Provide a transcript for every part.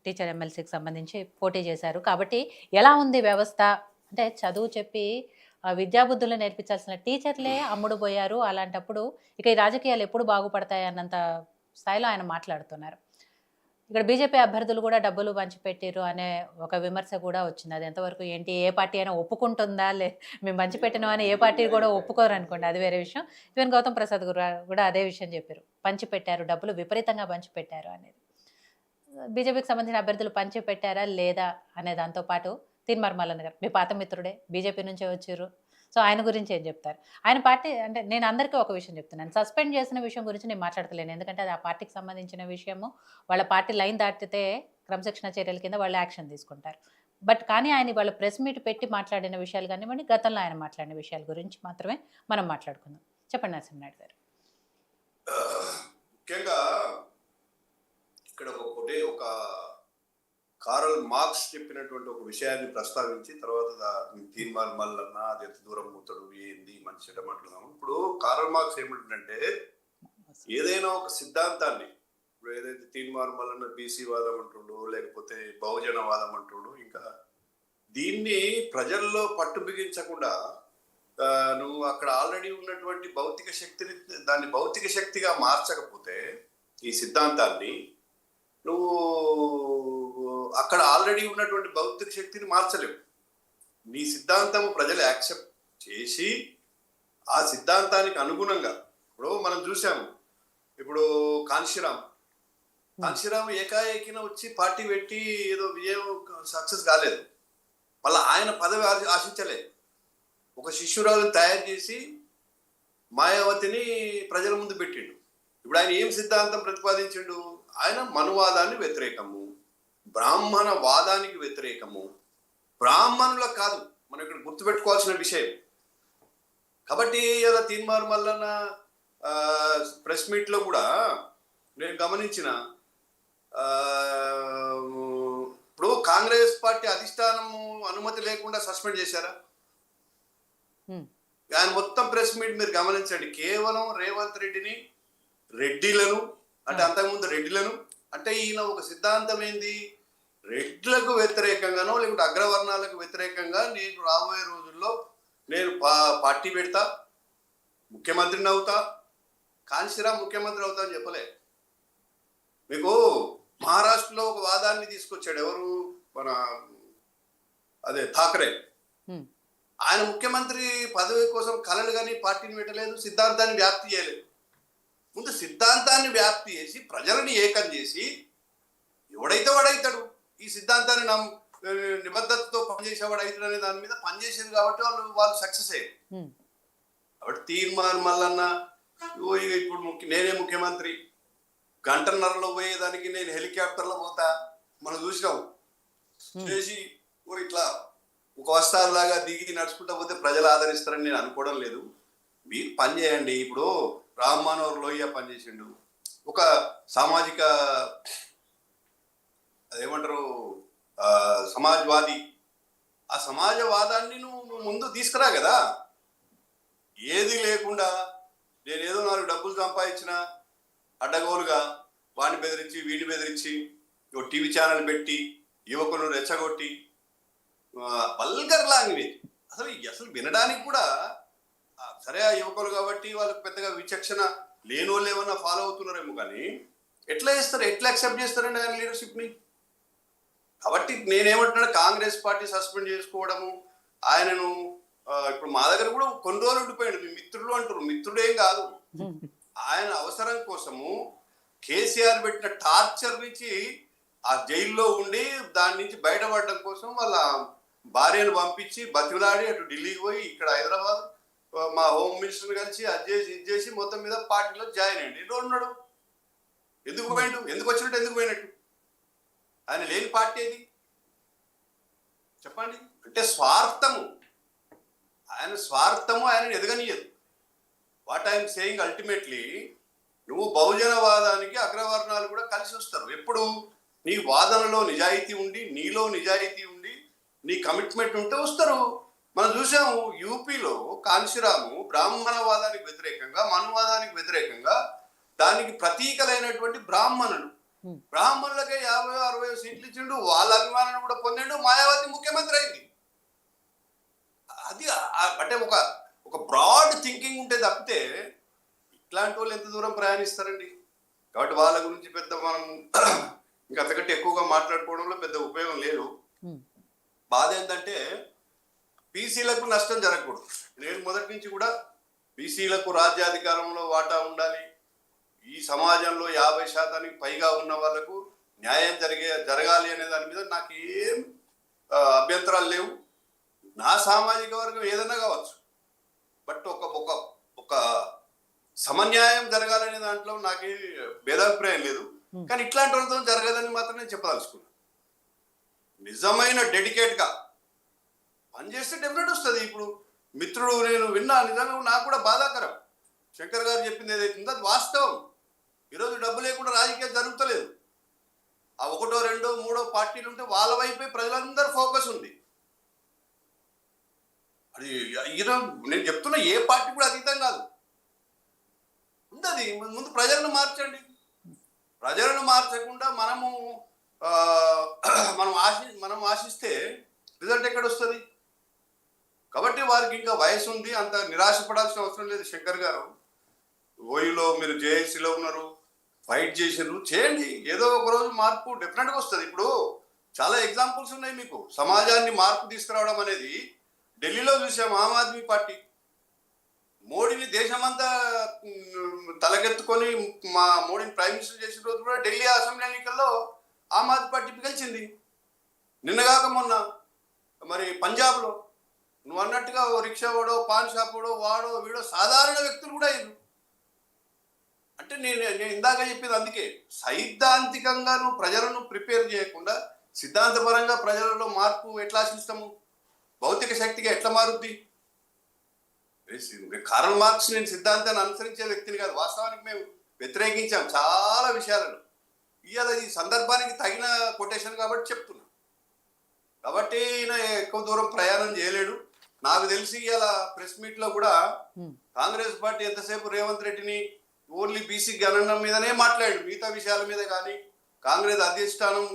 Teacher ఎమ్మెల్సీకి సంబంధించి పోటీ చేశారు. కాబట్టి ఎలా ఉంది వ్యవస్థ? అంటే చదువు చెప్పి విద్యాబుద్ధులు నేర్పించాల్సిన టీచర్లే అమ్ముడు పోయారు. అలాంటప్పుడు ఇక ఈ రాజకీయాలు ఎప్పుడు బాగుపడతాయి అన్నంత స్థాయిలో ఆయన మాట్లాడుతున్నారు. ఇక్కడ బీజేపీ అభ్యర్థులు కూడా డబ్బులు పంచిపెట్టిర్రు అనే ఒక విమర్శ కూడా వచ్చింది. అది ఎంతవరకు ఏంటి? ఏ పార్టీ అయినా ఒప్పుకుంటుందా? మేము పంచిపెట్టినామని ఏ పార్టీ కూడా ఒప్పుకోరనుకోండి. అది వేరే విషయం. ఈవెన్ గౌతమ్ ప్రసాద్ కూడా అదే విషయం చెప్పారు. పంచిపెట్టారు, డబ్బులు విపరీతంగా పంచిపెట్టారు అనేది. బీజేపీకి సంబంధించిన అభ్యర్థులు పంచిపెట్టారా? లేదా? అనే దాంతో పాటు తీన్మార్ మల్లన్న గారు మీ పాత మిత్రుడే. బీజేపీ నుంచే వచ్చిర్రు. సో, ఆయన గురించి ఏం చెప్తారు? ఆయన పార్టీ అంటే నేను అందరికీ ఒక విషయం చెప్తున్నాను. సస్పెండ్ చేసిన విషయం గురించి నేను మాట్లాడతలేను. ఎందుకంటే అది ఆ పార్టీకి సంబంధించిన విషయము. వాళ్ళ పార్టీ లైన్ దాటితే క్రమశిక్షణ చర్యల కింద వాళ్ళు యాక్షన్ తీసుకుంటారు. కానీ ఆయన ఇవాళ ప్రెస్ మీట్ పెట్టి మాట్లాడిన విషయాలు కానివ్వండి, గతంలో ఆయన మాట్లాడిన విషయాల గురించి మాత్రమే మనం మాట్లాడుకుందాం. చెప్పండి నరసింహనాయుడు గారు. ముఖ్యంగా ఇక్కడ ఒక కారల్ మార్క్స్ చెప్పినటువంటి ఒక విషయాన్ని ప్రస్తావించి తర్వాత తీన్మార్ మల్లన్న అది ఎంత దూరం పోతాడు ఏంది మంచి చెడ్డమంటున్నాము. ఇప్పుడు కారల్ మార్క్స్ ఏమంటుందంటే ఏదైనా ఒక సిద్ధాంతాన్ని ఇప్పుడు ఏదైతే తీన్మార్ మల్లన్న బీసీ వాదం అంటుండో లేకపోతే బహుజన వాదం అంటుండో ఇంకా దీన్ని ప్రజల్లో పట్టు బిగించకుండా నువ్వు అక్కడ ఆల్రెడీ ఉన్నటువంటి భౌతిక శక్తిని దాన్ని భౌతిక శక్తిగా మార్చకపోతే ఈ సిద్ధాంతాన్ని నువ్వు అక్కడ ఆల్రెడీ ఉన్నటువంటి భౌతిక శక్తిని మార్చలేవు. నీ సిద్ధాంతం ప్రజలు యాక్సెప్ట్ చేసి ఆ సిద్ధాంతానికి అనుగుణంగా ఇప్పుడు మనం చూసాము. ఇప్పుడు కాంశీరామ్ ఏకాఏకిన వచ్చి పార్టీ పెట్టి ఏదో విజయం సక్సెస్ కాలేదు. మళ్ళీ ఆయన పదవి ఆశించలేదు. ఒక శిష్యురాలను తయారు చేసి మాయావతిని ప్రజల ముందు పెట్టిండు. ఇప్పుడు ఆయన ఏం సిద్ధాంతం ప్రతిపాదించిండు? ఆయన మనువాదాన్ని వ్యతిరేకము, బ్రాహ్మణ వాదానికి వ్యతిరేకము, బ్రాహ్మణులకు కాదు. మనం ఇక్కడ గుర్తుపెట్టుకోవాల్సిన విషయం. కాబట్టి ఇలా తీన్మార్ మల్లన్న ప్రెస్ మీట్లో కూడా నేను గమనించిన ఇప్పుడు కాంగ్రెస్ పార్టీ అధిష్టానము అనుమతి లేకుండా సస్పెండ్ చేశారా? ఆయన మొత్తం ప్రెస్ మీట్ మీరు గమనించండి. కేవలం రేవంత్ రెడ్డిని రెడ్డిలను అంటే అంతకుముందు రెడ్డిలను అంటే ఈయన ఒక సిద్ధాంతం ఏంది? రెడ్లకు వ్యతిరేకంగానో లేకుంటే అగ్రవర్ణాలకు వ్యతిరేకంగా నేను రాబోయే రోజుల్లో నేను పార్టీ పెడతా, ముఖ్యమంత్రిని అవుతా, కాంశీరామ్ ముఖ్యమంత్రి అవుతా అని చెప్పలే. మీకు మహారాష్ట్రలో ఒక వాదాన్ని తీసుకొచ్చాడు. ఎవరు? మన ఠాకరే. ఆయన ముఖ్యమంత్రి పదవి కోసం కలలు కానీ పార్టీని పెట్టలేదు, సిద్ధాంతాన్ని వ్యాప్తి చేయలేదు. ముందు సిద్ధాంతాన్ని వ్యాప్తి చేసి ప్రజలని ఏకం చేసి ఎవడైతే వాడైతాడు, ఈ సిద్ధాంతాన్ని నిబద్ధతతో పనిచేసేవాడు అవుతాడు అనే దాని మీద పనిచేసేది కాబట్టి వాళ్ళు సక్సెస్ అయ్యారు. కాబట్టి తీర్మాన్ మల్లన్న ఇప్పుడు నేనే ముఖ్యమంత్రి, గంటన్నరలో పోయేదానికి నేను హెలికాప్టర్లో పోతా, మనం చూసినాం చేసి ఇట్లా ఒక వస్తాలాగా దిగి నడుచుకుంటా పోతే ప్రజలు ఆదరిస్తారని నేను అనుకోవడం లేదు. మీరు పని చేయండి. ఇప్పుడు రామ్మనోహర్ లోహియా పనిచేసిండు, ఒక సామాజిక అదేమంటారు సమాజ్వాది. ఆ సమాజవాదాన్ని నువ్వు ముందు తీసుకురా కదా. ఏది లేకుండా నేనేదో 4 డబ్బులు సంపాదించిన అడ్డగోలుగా వాడిని బెదిరించి వీడిని బెదిరించి టీవీ ఛానల్ పెట్టి యువకులను రెచ్చగొట్టి వల్గర్ లాంగ్వేజ్ అసలు వినడానికి కూడా సరే. ఆ యువకులు కాబట్టి వాళ్ళకి పెద్దగా విచక్షణ లేని వాళ్ళు ఏమన్నా ఫాలో అవుతున్నారేమో, కానీ ఎట్లా చేస్తారు, ఎట్లా యాక్సెప్ట్ చేస్తారండి ఆయన లీడర్షిప్ని? కాబట్టి నేనేమంటున్నాను, కాంగ్రెస్ పార్టీ సస్పెండ్ చేసుకోవడము ఆయనను ఇప్పుడు మా దగ్గర కూడా కొన్ని రోజులు ఉండిపోయాడు. మీ మిత్రులు అంటారు, మిత్రుడేం కాదు. ఆయన అవసరం కోసము కేసీఆర్ పెట్టిన టార్చర్ నుంచి ఆ జైల్లో ఉండి దాని నుంచి బయటపడడం కోసం వాళ్ళ భార్యను పంపించి బతిలాడి అటు ఢిల్లీకి పోయి ఇక్కడ హైదరాబాద్ మా హోమ్ మినిస్టర్ని కలిసి అది చేసి ఇది చేసి మొత్తం మీద పార్టీలో జాయిన్ అయ్యండి. ఎన్నో ఉన్నాడు, ఎందుకు పోయిండు, ఎందుకు వచ్చినట్టు, ఎందుకు పోయినట్టు? ఆయన లేని పార్టీ ఏది చెప్పండి? అంటే స్వార్థము, ఆయన స్వార్థము ఆయనను ఎదగనీయదు. వాట్ ఐఎమ్ సేయింగ్ అల్టిమేట్లీ నువ్వు బహుజనవాదానికి అగ్రవర్ణాలు కూడా కలిసి వస్తారు. ఎప్పుడు నీ వాదనలో నిజాయితీ ఉండి, నీలో నిజాయితీ ఉండి, నీ కమిట్మెంట్ ఉంటే వస్తారు. మనం చూసాము యూపీలో కాంశీరాము బ్రాహ్మణవాదానికి వ్యతిరేకంగా, మనువాదానికి వ్యతిరేకంగా దానికి ప్రతీకలైనటువంటి బ్రాహ్మణులు ఉమ్, బ్రాహ్మణులకే 50-60 సీట్లు ఇచ్చిండు, వాళ్ళ అభిమానాన్ని కూడా పొందిండు, మాయావతి ముఖ్యమంత్రి అయింది. అది అంటే ఒక ఒక బ్రాడ్ థింకింగ్ ఉంటే తప్పితే ఇట్లాంటి వాళ్ళు ఎంత దూరం ప్రయాణిస్తారండి. కాబట్టి వాళ్ళ గురించి పెద్ద మనం ఇంకా అంతకంటే ఎక్కువగా మాట్లాడుకోవడంలో పెద్ద ఉపయోగం లేదు. ఉమ్, బాధ ఏంటంటే బీసీలకు నష్టం జరగకూడదు. నేను మొదటి నుంచి కూడా బీసీలకు రాజ్యాధికారంలో వాటా ఉండాలి, ఈ సమాజంలో 50% పైగా ఉన్న వాళ్ళకు న్యాయం జరగాలి అనే దాని మీద నాకు ఏం అభ్యంతరాలు లేవు. నా సామాజిక వర్గం ఏదైనా కావచ్చు, బట్ ఒక ఒక ఒక సమన్యాయం జరగాలనే దాంట్లో నాకే భేదాభిప్రాయం లేదు. కానీ ఇట్లాంటి వాళ్ళతో జరగదని మాత్రం నేను చెప్పదలుచుకున్నాను. నిజమైన డెడికేట్గా పనిచేస్తే డెఫినెట్ వస్తుంది. ఇప్పుడు మిత్రుడు నేను విన్నా, నిజంగా నాకు కూడా బాధాకరం. శంకర్ గారు చెప్పింది ఏదైతే ఉందో అది వాస్తవం. ఈరోజు డబ్బు లేకుండా రాజకీయం జరుగుతలేదు. ఆ 1, 2, 3 పార్టీలు ఉంటే వాళ్ళ వైపే ప్రజలందరూ ఫోకస్ ఉంది. అది ఈరోజు నేను చెప్తున్నా, ఏ పార్టీ కూడా అతీతం కాదు. ఉండదు. ముందు ప్రజలను మార్చండి. ప్రజలను మార్చకుండా మనం ఆశిస్తే రిజల్ట్ ఎక్కడ వస్తుంది? కాబట్టి వారికి ఇంకా వయసు ఉంది, అంత నిరాశపడాల్సిన అవసరం లేదు. శంకర్ గారు ఓయూలో మీరు జేఏసీలో ఉన్నారు, ఫైట్ చేసినారు, చేయండి. ఏదో ఒక రోజు మార్పు డెఫినెట్గా వస్తుంది. ఇప్పుడు చాలా ఎగ్జాంపుల్స్ ఉన్నాయి మీకు. సమాజాన్ని మార్పు తీసుకురావడం అనేది ఢిల్లీలో చూసాం. ఆమ్ ఆద్మీ పార్టీ మోడీని దేశమంతా తలకెత్తుకొని మోడీని ప్రైమ్ మినిస్టర్ చేసిన రోజు కూడా ఢిల్లీ అసెంబ్లీ ఎన్నికల్లో ఆమ్ ఆద్మీ పార్టీ గెలిచింది. నిన్నగాక మొన్న మరి పంజాబ్లో నువ్వు అన్నట్టుగా ఓ రిక్షా వాడో, పాన్ షాప్ వాడో వీడో సాధారణ వ్యక్తులు కూడా అయ్యారు. అంటే నేను ఇందాక చెప్పింది అందుకే, సైద్ధాంతికంగా నువ్వు ప్రజలను ప్రిపేర్ చేయకుండా సిద్ధాంతపరంగా ప్రజలలో మార్పు ఎట్లా ఆశిస్తాము? భౌతిక శక్తిగా ఎట్లా మారుద్ది? కార్ల్ మార్క్స్ నేను సిద్ధాంతాన్ని అనుసరించే వ్యక్తిని కాదు. వాస్తవానికి మేము వ్యతిరేకించాం చాలా విషయాలను. ఇవాళ ఈ సందర్భానికి తగిన కొటేషన్ కాబట్టి చెప్తున్నా. కాబట్టి ఈయన ఎక్కువ దూరం ప్రయాణం చేయలేడు. నాకు తెలిసి ఇవాళ ప్రెస్ మీట్లో కూడా కాంగ్రెస్ పార్టీ ఎంతసేపు రేవంత్ రెడ్డిని ఓన్లీ బీసీ గణన మీదనే మాట్లాడాడు, మిగతా విషయాల మీద కానీ కాంగ్రెస్ అధిష్టానం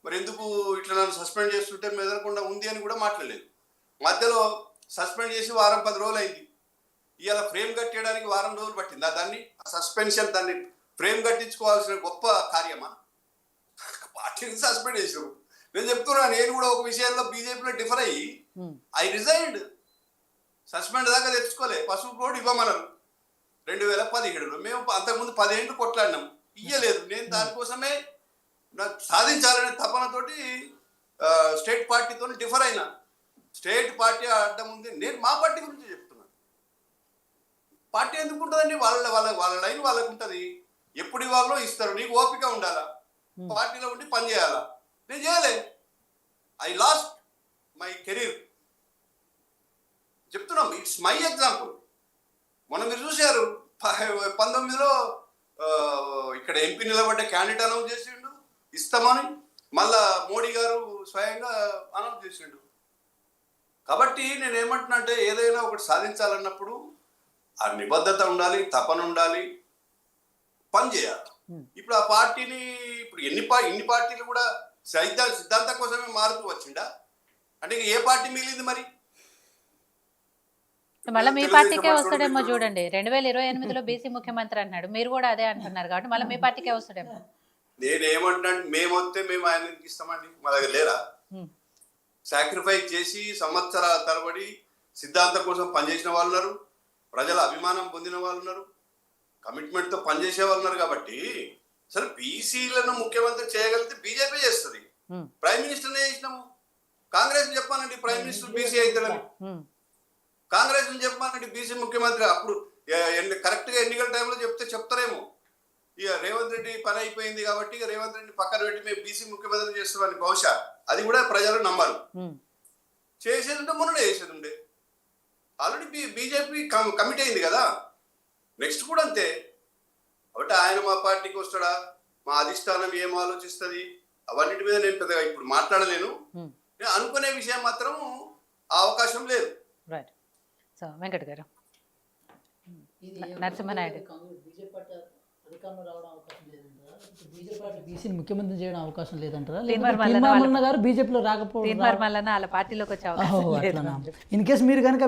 మరి ఎందుకు ఇట్లా నన్ను సస్పెండ్ చేస్తుంటే మెదలకుండా ఉంది అని కూడా మాట్లాడలేదు. మధ్యలో సస్పెండ్ చేసి 10 రోజులు అయింది. ఇవాళ ఫ్రేమ్ కట్టేయడానికి 10 రోజులు పట్టింది. దాన్ని సస్పెన్షన్, దాన్ని ఫ్రేమ్ కట్టించుకోవాల్సిన గొప్ప కార్యమా? పార్టీని సస్పెండ్ చేసారు. నేను చెప్తున్నా, నేను కూడా ఒక విషయంలో బీజేపీలో డిఫర్ అయ్యి ఐ రిజైన్డ్. సస్పెండ్ దాకా తెచ్చుకోలే. పసుపు బోర్డు ఇవ్వమన్నారు 2017లో. మేము అంతకుముందు 10 ఏళ్ళు కొట్లాడినాం, ఇయ్యలేదు. నేను దానికోసమే నాకు సాధించాలనే తపనతోటి స్టేట్ పార్టీతో డిఫర్ అయినా. స్టేట్ పార్టీ అడ్డం ఉంది. నేను మా పార్టీ గురించి చెప్తున్నాను. పార్టీ ఎందుకు ఉంటుందండి? వాళ్ళ లైన్ వాళ్ళకు ఉంటుంది. ఎప్పుడు ఇవ్వాలో ఇస్తారు. నీకు ఓపిక ఉండాలా, పార్టీలో ఉండి పని చేయాలా. నేను చేయలే. I lost my career. చెప్తున్నాం, ఇట్స్ మై ఎగ్జాంపుల్. మొన్న మీరు చూశారు 19లో ఇక్కడ ఎంపీ నిలబడ్డ క్యాండిడేట్ అనౌన్స్ చేసిండు ఇస్తామని. మళ్ళా మోడీ గారు స్వయంగా అనౌన్స్ చేసిండు. కాబట్టి నేను ఏమంటున్నా అంటే, ఏదైనా ఒకటి సాధించాలన్నప్పుడు ఆ నిబద్ధత ఉండాలి, తపన ఉండాలి, పని చేయాలి. ఇప్పుడు ఆ పార్టీని ఇప్పుడు ఇన్ని పార్టీలు కూడా సిద్ధాంతం కోసమే మారుతూ వచ్చిండా అంటే ఏ పార్టీ మిగిలింది మరి? మళ్ళీ మీ పార్టీకే వస్తాడేమో చూడండి. 2028లో బీసీ ముఖ్యమంత్రి అంటున్నాడు, మీరు కూడా అదే అంటున్నారు కాబట్టి మళ్ళీ మీ పార్టీకే వస్తాడేమో. నేనేమంటున్నా, మేము వస్తే మేము ఆయన ఇస్తామండి. మా దగ్గర లేరా? సాక్రిఫైస్ చేసి సంవత్సరాల తరబడి సిద్ధాంతం కోసం పనిచేసిన వాళ్ళు ఉన్నారు, ప్రజల అభిమానం పొందిన వాళ్ళు ఉన్నారు, కమిట్మెంట్తో పనిచేసే వాళ్ళు ఉన్నారు. కాబట్టి సరే, బీసీలను ముఖ్యమంత్రి చేయగలిగితే బీజేపీ చేస్తుంది. ప్రైమ్ మినిస్టర్నే చేసినాము. కాంగ్రెస్ చెప్పానండి ప్రైమ్ మినిస్టర్ బీసీ అవుతాడని. కాంగ్రెస్ చెప్పానండి బీసీ ముఖ్యమంత్రి. అప్పుడు కరెక్ట్గా ఎన్నికల టైంలో చెప్తారేమో, ఇక రేవంత్ రెడ్డి పని అయిపోయింది కాబట్టి ఇక రేవంత్ రెడ్డి పక్కన పెట్టి మేము బీసీ ముఖ్యమంత్రి చేస్తామని. బహుశా అది కూడా ప్రజలు నమ్మరు. చేసేది ఉంటే మొన్ననే చేసేది ఉండే. ఆల్రెడీ బీజేపీ కమిట్ అయింది కదా. నెక్స్ట్ కూడా అంతే. కాబట్టి ఆయన మా పార్టీకి వస్తాడా, మా అధిష్టానం ఏం ఆలోచిస్తుంది, అవన్నిటి మీద నేను పెద్దగా ఇప్పుడు మాట్లాడలేను. నేను అనుకునే విషయం మాత్రం ఆ అవకాశం లేదు. రైట్. సో వెంకట్ గారు, నరసింహనాయుడు బీజేపీ అధికారంలో రావడం అవకాశం లేదంటారా? బీజేపీ పార్టీ బీసీని ముఖ్యమంత్రి చేయడం అవకాశం లేదంటారా? తీన్మార్ లేకపోతే తీన్మార్ మల్లన్న గారు బీజేపీలో రాకపోవడం తీన్మార్ మల్లన్న వాళ్ళ పార్టీలోకి వచ్చే అవకాశం లేదు. ఇన్ కేసు మీరు కనుక